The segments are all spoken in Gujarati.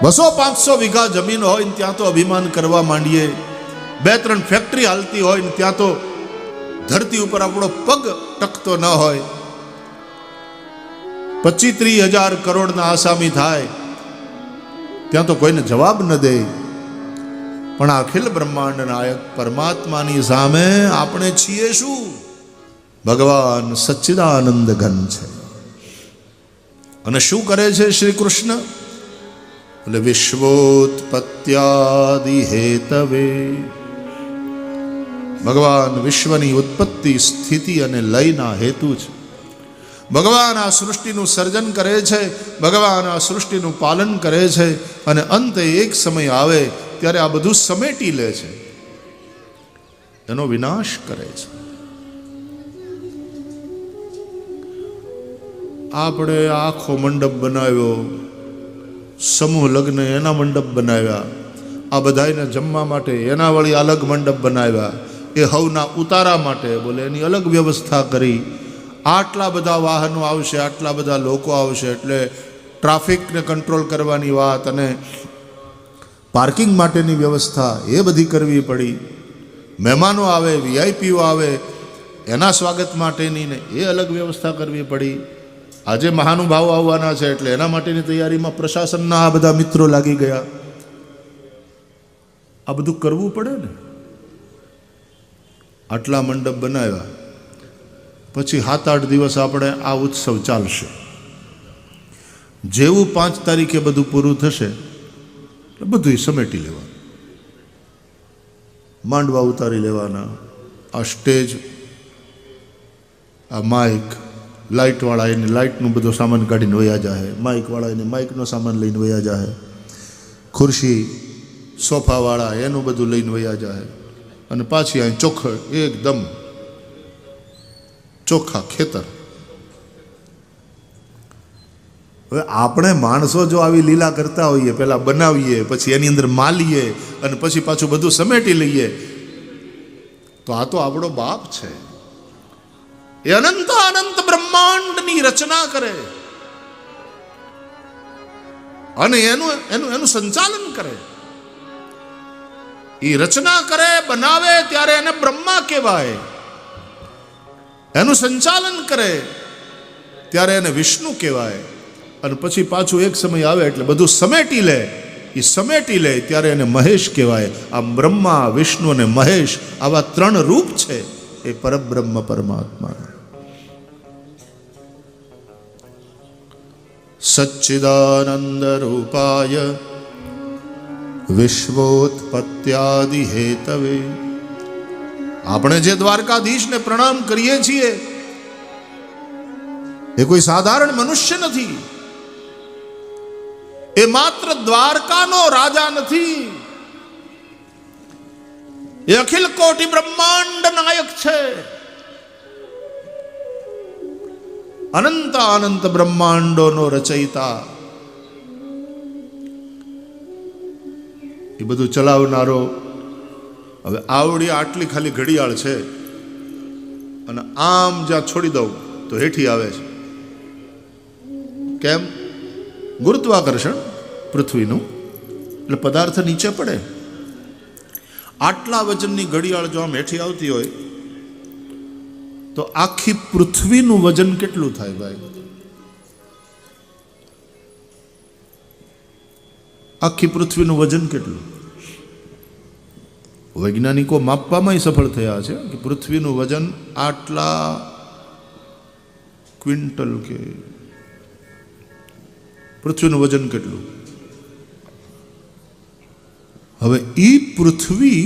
200-500 વીઘા જમીન હોય ને ત્યાં તો અભિમાન કરવા માંડીએ, 2-3 ફેક્ટરી હાલતી હોય ને ત્યાં તો ધરતી ઉપર આપણો પગ ટકતો ન હોય, 25-30 હજાર કરોડના આસામી થાય ત્યાં તો કોઈને જવાબ ન દે. પણ અખિલ બ્રહ્માંડ નાયક પરમાત્માની સામે આપણે છીએ શું? ભગવાન સચ્ચિદાનંદ ઘન છે. અને શું કરે છે શ્રી કૃષ્ણ? એટલે વિશ્વોત્પત્યાદિ હેતવે, ભગવાન વિશ્વની ઉત્પત્તિ, સ્થિતિ અને લયના હેતુ છે. ભગવાન આ સૃષ્ટિનું સર્જન કરે છે, ભગવાન આ સૃષ્ટિનું પાલન કરે છે, અને અંતે એક સમય આવે ત્યારે આ બધું સમેટી લે છે, એનો વિનાશ કરે છે. આપણે આખો મંડપ બનાવ્યો, સમૂહ લગ્ન એના મંડપ બનાવ્યા, આ બધાને જમવા માટે એના વળી અલગ મંડપ બનાવ્યા, એ હવના ઉતારા માટે બોલે એની અલગ વ્યવસ્થા કરી. આટલા બધા વાહનો આવશે, આટલા બધા લોકો આવશે એટલે ટ્રાફિકને કંટ્રોલ કરવાની વાત અને પાર્કિંગ માટેની વ્યવસ્થા એ બધી કરવી પડી. મહેમાનો આવે, વીઆઈપીઓ આવે, એના સ્વાગત માટેની ને એ અલગ વ્યવસ્થા કરવી પડી. આજે મહાનુભાવો આવવાના છે એટલે એના માટેની તૈયારીમાં પ્રશાસનના આ બધા મિત્રો લાગી ગયા. આ બધું કરવું પડે ને. આટલા મંડપ બનાવ્યા પછી 7-8 દિવસ આપણે આ ઉત્સવ ચાલશે. જેવું 5 તારીખે બધું પૂરું થશે એટલે બધું સમેટી લેવાનું, માંડવા ઉતારી લેવાના, આ સ્ટેજ, આ માઇક, લાઇટવાળા એને લાઇટનું બધો સામાન કાઢીને વયા જાય, માઇકવાળા એને માઇકનો સામાન લઈને વયા જાય, ખુરશી સોફાવાળા એનું બધું લઈને વયા જાય, અને પાછી અહીં ચોખ્ખા એકદમ ચોખ્ખા ખેતર. હવે આપણે માણસો જો આવી લીલા કરતા હોઈએ, પહેલાં બનાવીએ, પછી એની અંદર માલીએ અને પછી પાછું બધું સમેટી લઈએ, તો આ તો આપણો બાપ છે. એ અનંત અનંત બ્રહ્માંડની રચના કરે અને એનું સંચાલન કરે. એ રચના કરે, બનાવે ત્યારે એને બ્રહ્મા કહેવાય, એનું સંચાલન કરે ત્યારે એને વિષ્ણુ કહેવાય, અને પછી પાછું એક સમય આવે એટલે બધું સમેટી લે. એ સમેટી લે ત્યારે એને મહેશ કહેવાય. આ બ્રહ્મા, વિષ્ણુ અને મહેશ આવા 3 રૂપ છે એ પરબ્રહ્મ પરમાત્મા. સચ્ચિદાનંદ રૂપાય વિશ્વોત્પત્યાદિ હેતવે. આપણે જે દ્વારકાધીશને પ્રણામ કરીએ છીએ એ કોઈ સાધારણ મનુષ્ય નથી, એ માત્ર દ્વારકાનો રાજા નથી, એ અખિલ કોટી બ્રહ્માંડ નાયક છે. અનંત અનંત બ્રહ્માંડોનો રચયિતા, એ બધું ચલાવનારો. હવે આવડી આટલી ખાલી ઘડિયાળ છે અને આમ જ્યાં છોડી દઉં તો હેઠી આવે છે. કેમ? ગુરુત્વાકર્ષણ પૃથ્વીનું, એટલે પદાર્થ નીચે પડે. આટલા વજનની ઘડિયાળ જો આમ હેઠી આવતી હોય તો આખી પૃથ્વીનું વજન કેટલું થાય ભાઈ? આખી પૃથ્વીનું વજન કેટલું? વૈજ્ઞાનિકો માપવામાં સફળ થયા છે કે પૃથ્વીનું વજન આટલા ક્વિન્ટલ, કે પૃથ્વીનું વજન કેટલું. હવે એ પૃથ્વી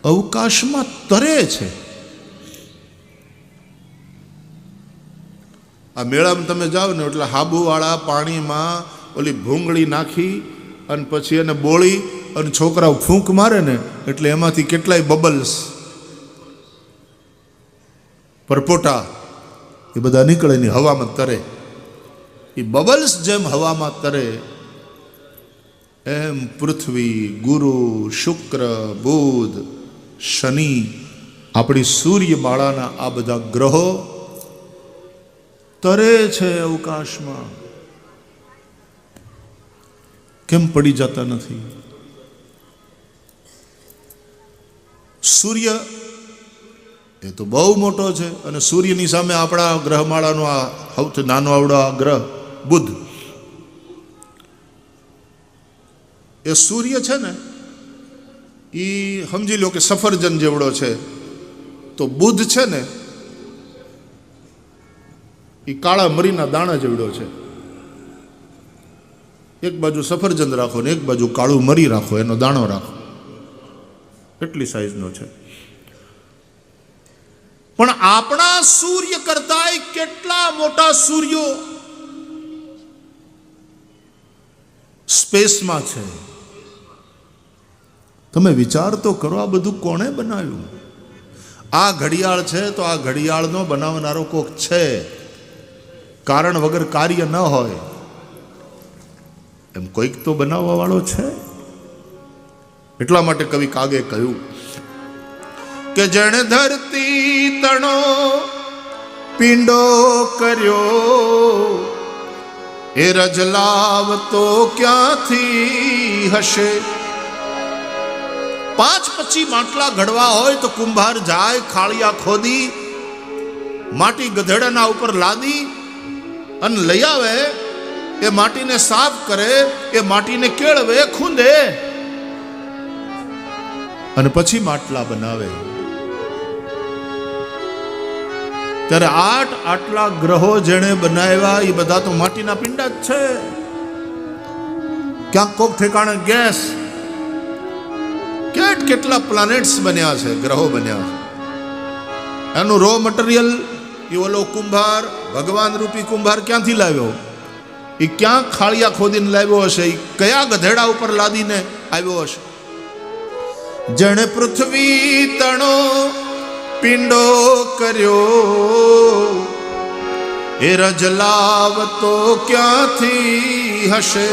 અવકાશમાં તરે છે. આ મેળામાં તમે જાઓ ને એટલે હાબુવાળા પાણીમાં ઓલી ભૂંગળી નાખી અને પછી એને બોળી અને છોકરાઓ ફૂંક મારે ને એટલે એમાંથી કેટલાય બબલ્સ, પરપોટા એ બધા નીકળે ને હવામાં તરે. એ બબલ્સ જેમ હવામાં તરે એમ પૃથ્વી, ગુરુ, શુક્ર, બુધ, શનિ, આપણી સૂર્યમાળાના આ બધા ગ્રહો તરે છે અવકાશમાં. કેમ પડી જતા નથી? સૂર્ય એ તો બહુ મોટો છે, અને સૂર્યની સામે આપણા ગ્રહમાળાનો આ સૌથી નાનો આવડો આ ગ્રહ બુધ, એ સૂર્ય છે ને એ સમજી લો કે સફરજન જેવડો છે, તો બુધ છે ને એ કાળા મરીના દાણા જેવડો છે. એક બાજુ સફરજન રાખો ને એક બાજુ કાળું મરી રાખો, એનો દાણો રાખો, એટલી સાઈઝનો છે. પણ આપણા સૂર્ય કરતા કેટલા મોટા સૂર્યો સ્પેસમાં છે. તમે વિચાર તો કરો, આ બધું કોણે બનાવ્યું? આ ઘડિયાળ છે તો આ ઘડિયાળનો બનાવનારો કોક છે, કારણ વગર કાર્ય ન હોય એમ કોઈક તો બનાવવા વાળો છે. એટલા માટે કવિ કાગે કહ્યું કે જેણે ધરતી તણો પિંડો કર્યો, એ રજલાવ તો ક્યાંથી હશે. 5-25 માટલા ઘડવા હોય તો કુંભાર જાય, ખાળિયા ખોદી માટી ગધેડાના ઉપર લાદી અને લઈ આવે. એ માટીને સાફ કરે, એ માટીને કેળવે, ખૂંદે અને પછી માટલા બનાવે. ત્યારે 8 આટલા ગ્રહો જેણે બનાવ્યા એ બધા તો માટીના પિંડા જ છે. ક્યાંક કોક ઠેકાણે ગેસ, કેટલા પ્લાનેટ્સ બન્યા છે, ગ્રહો બન્યા છે. એનું રો મટીરિયલ એ ઓલો કુંભાર, ભગવાન રૂપી કુંભાર ક્યાંથી લાવ્યો? એ ક્યાં ખાળિયા ખોદીને લાવ્યો હશે? એ કયા ગધેડા ઉપર લાદીને આવ્યો હશે? જેણે પૃથ્વી તણો પિંડો કર્યો, એ રજલાવ તો ક્યાંથી હશે.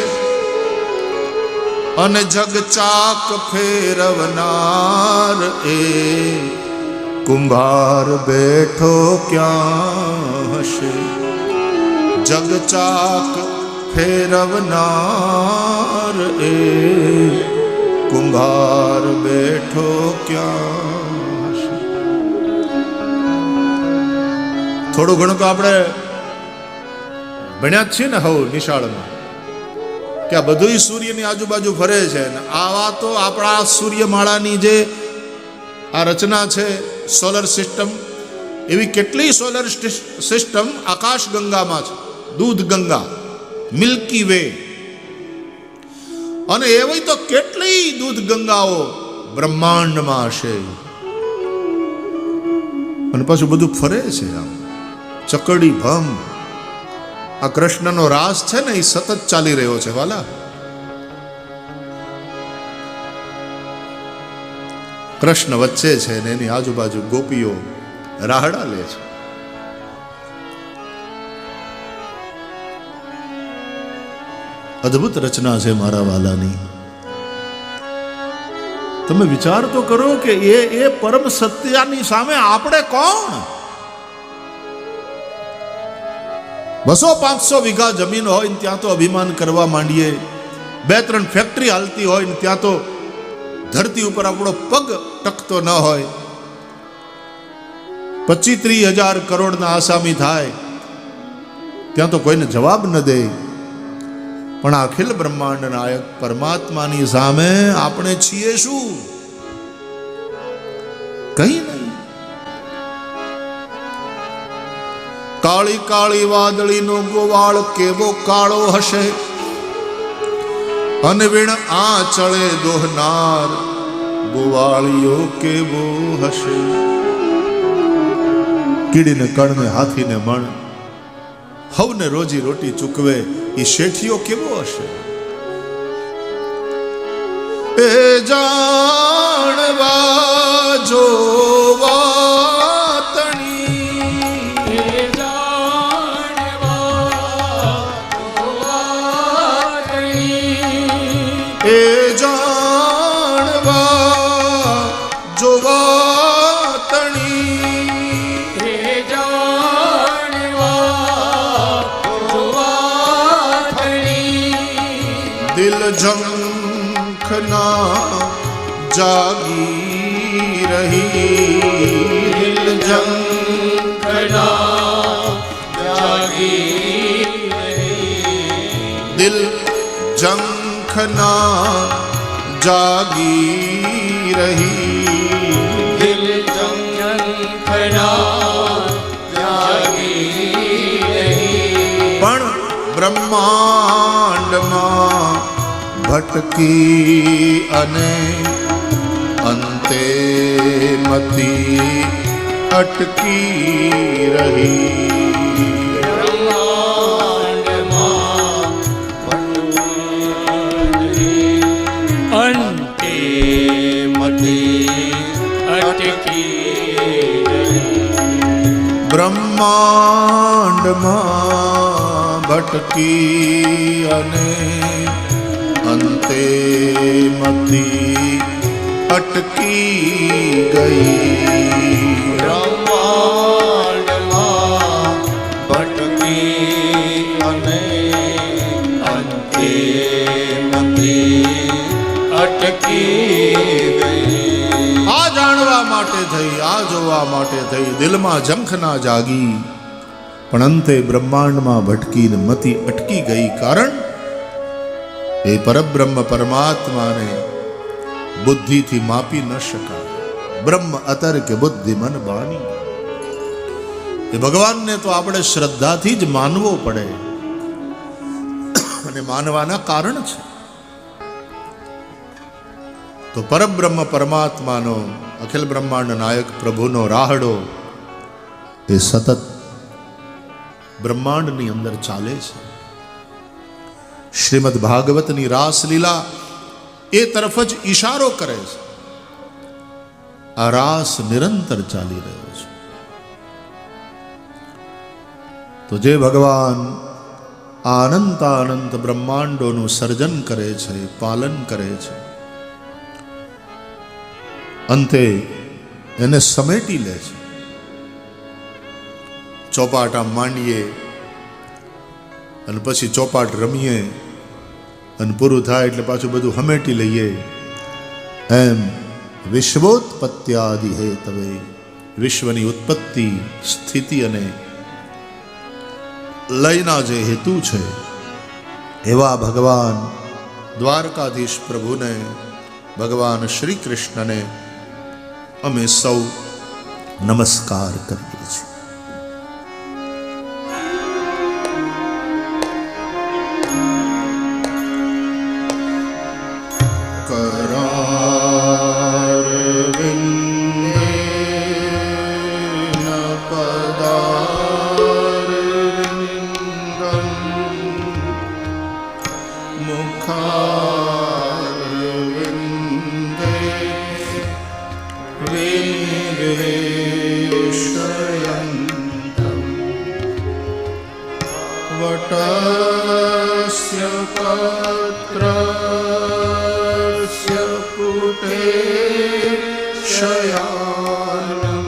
અને જગ ચાક ફેરવનાર એ કુંભાર બેઠો ક્યાં હશે. જગ ચાક ફેરવનાર એ કુંભાર બેઠો ક્યાં હશે. થોડું ઘણું તો આપણે ભણ્યા જ છીએ ને હવ નિશાળમાં, કે આ બધું સૂર્યની આજુબાજુ ફરે છે. ને આવા તો આપણા સૂર્યમાળાની જે આ રચના છે, સોલર સિસ્ટમ, એવી કેટલી સોલર સિસ્ટમ આકાશ ગંગામાં છે. દૂધ ગંગા, મિલ્કી વે, અને એવી તો કેટલી દૂધ ગંગાઓ બ્રહ્માંડમાં હશે. અને પાછું બધું ફરે છે આમ ચકડી ભમ. આ કૃષ્ણનો રાસ છે ને એ સતત ચાલી રહ્યો છે વાલા. કૃષ્ણ વચ્ચે છે ને એની આજુબાજુ ગોપીઓ રાહડા લે છે. અદ્ભુત રચના છે મારા વાલાની. તમે વિચાર તો કરો કે એ પરમ સત્યની સામે આપણે કોણ? 200-500 વીઘા જમીન હોય ને ત્યાં તો અભિમાન કરવા માંડીએ. 2-3 ફેક્ટરી હાલતી હોય ને ત્યાં તો ધરતી ઉપર આપણો પગ ટકતો ન હોય. 25-30 હજાર કરોડના આસામી થાય ત્યાં તો કોઈને જવાબ ન દે. પણ અખિલ બ્રહ્માંડ નાયક પરમાત્માની સામે આપણે છીએ શું? કઈ નહીં. કાળી કાળી વાદળીનો ગોવાળ કેવો કાળો હશે, અનવીણ આંચળે દોહનાર ગોવાળિયો કેવો હશે. કીડીને કણને હાથીને મણ, હવને રોજી રોટી ચૂકવે એ શેઠિયો કેવો હશે. એ જાણવા જોવા તણી, એ જાણવા જોવા તણી, એ જાણવા જોવા તણી, એ જાણવા જોવા તણી. દિલ ઝંખના જાગી રહી, દિલ ઝંખના જાગી રહી, દિલ ઝંખના જાગી રહી, દિલ ઝંખના જાગી રહી, પણ બ્રહ્માંડમાં ભટકી અને અંતે મતી અટકી રહી, બ્રહ્માંડમાં ભટકી અંતે મતી અટકી રહી, બ્રહ્માંડમાં ભટકી અને અંતે મતી અટકી ગઈ, બ્રહ્માંડમાં ભટકી અને અંતે મતી અટકી ગઈ. આ જાણવા માટે થઈ, આ જોવા માટે થઈ દિલમાં ઝંખના જાગી, પણ અંતે બ્રહ્માંડમાં ભટકીને મતી અટકી ગઈ. કારણ એ પરબ્રહ્મ પરમાત્માને બુદ્ધિથી માપી ન શકાય. બ્રહ્મ અતર્ક બુદ્ધિ મન બાની. એ ભગવાનને તો આપણે શ્રદ્ધાથી જ માનવો પડે, અને માનવાના કારણ છે. તો પરબ્રહ્મ પરમાત્માનો અખિલ બ્રહ્માંડ નાયક પ્રભુનો રાહડો એ સતત બ્રહ્માંડની અંદર ચાલે છે. શ્રીમદ ભાગવતની રાસલીલા એ તરફ જ ઈશારો કરે છે. આ રાસ નિરંતર ચાલી રહ્યો છે. તો જે ભગવાન અનંત અનંત બ્રહ્માંડોનું સર્જન કરે છે, પાલન કરે છે, અંતે એને સમેટી લે છે. ચોપાટ આમ માંડીએ અને પછી ચોપાટ રમીએ અને પૂરું થાય એટલે પાછું બધું હમેટી લઈએ. એમ વિશ્વોત્પત્યાદિ હેતવે, વિશ્વની ઉત્પત્તિ, સ્થિતિ અને લયના જે હેતુ છે એવા ભગવાન દ્વારકાધીશ પ્રભુને, ભગવાન શ્રી કૃષ્ણને અમે સૌ નમસ્કાર કરીએ છીએ. वटस्य पत्रस्य पुटे शयानं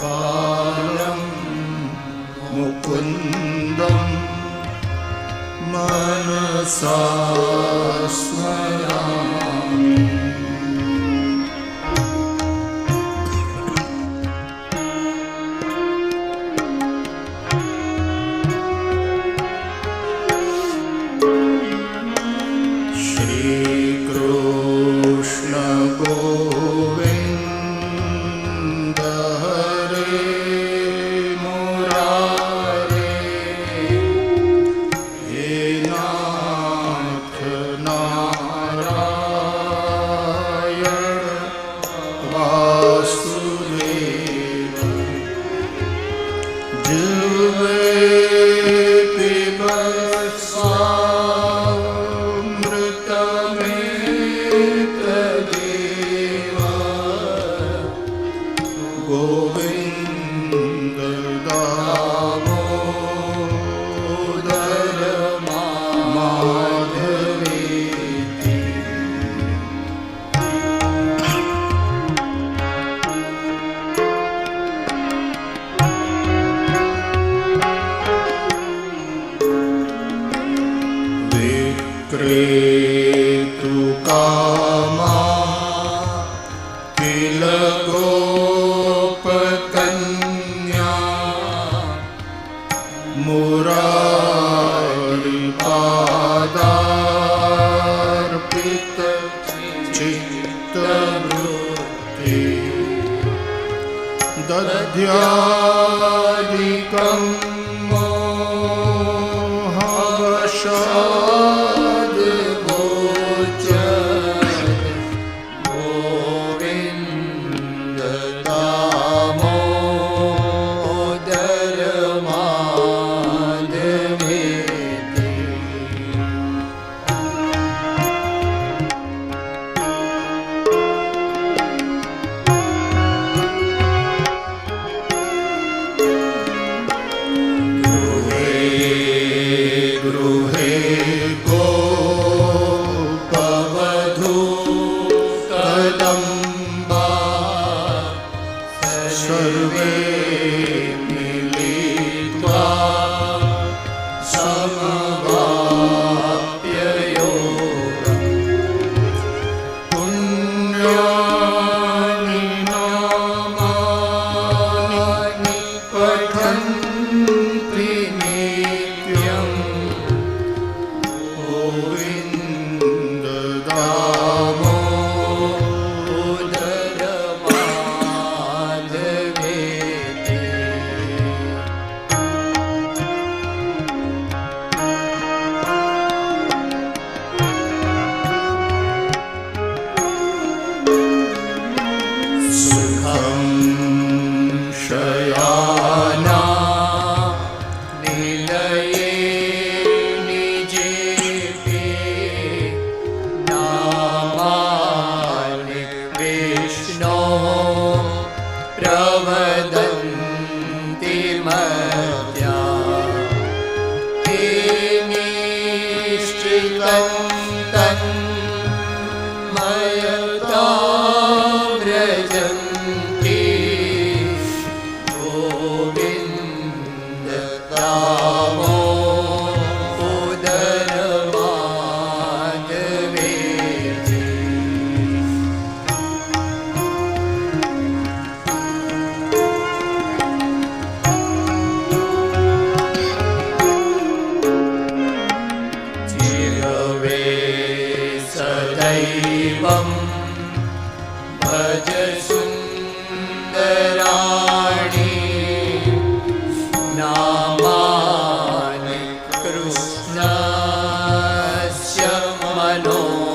बालं मुकुन्दं मनसा स्मरामि. नारायण क्रेतुकामा किल गोपकन्या मुरारिपादार्पित चित्तवृत्ति दध्यादिकं मोहवशाद् गोचर गोविन्द दामोदर माधवेति। गृहे गोपवधू कदम्बा सर्वे मिलित्वा समवाप्य योगम् पुण्यानि नामानि पठन्ति नित्यम् गोविन्द दामोदर माधवेति। सुखं शयाना निलये निजेपि नामानि विष्णो प्रवदन्ति मर्त्या ते निश्चितं तन्मयतां व्रजन्ति गोविन्द दामोदर माधवेति। जिह्वे सदैवं भज सुन्दराणि नामानि कृष्णस्य मनोहराणि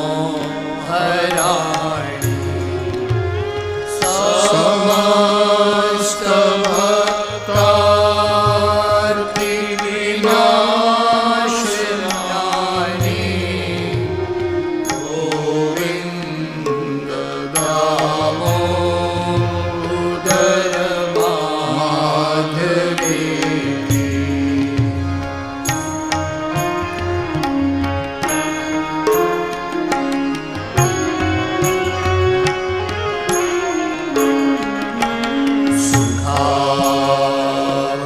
समस्तभक्तार्तिविनाशनानि गोविन्द दामोदर माधवेति।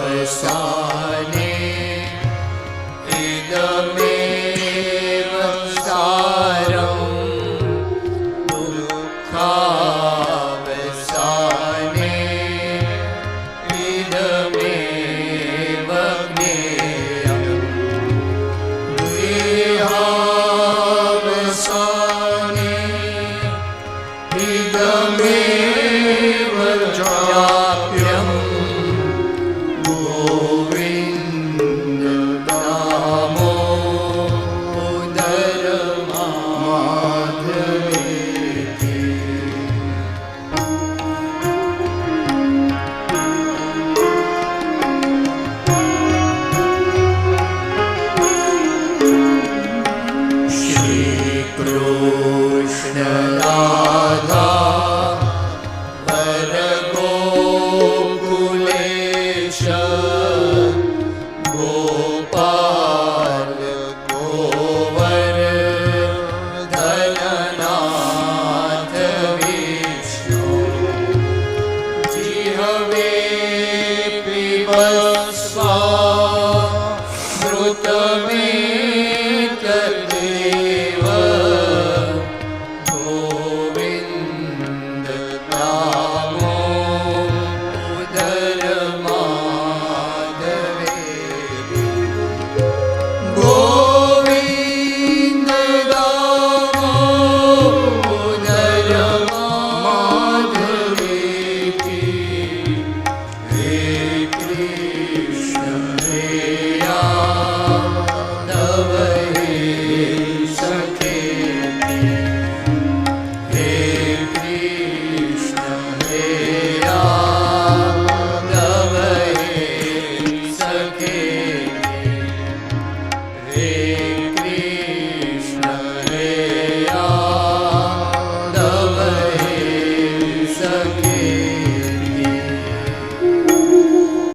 सुखावसाने इदमेव सारम् दुःखावसाने इदमेव ज्ञेयम् देहावसाने इदमेव जाप्यम् गोविन्द दामोदर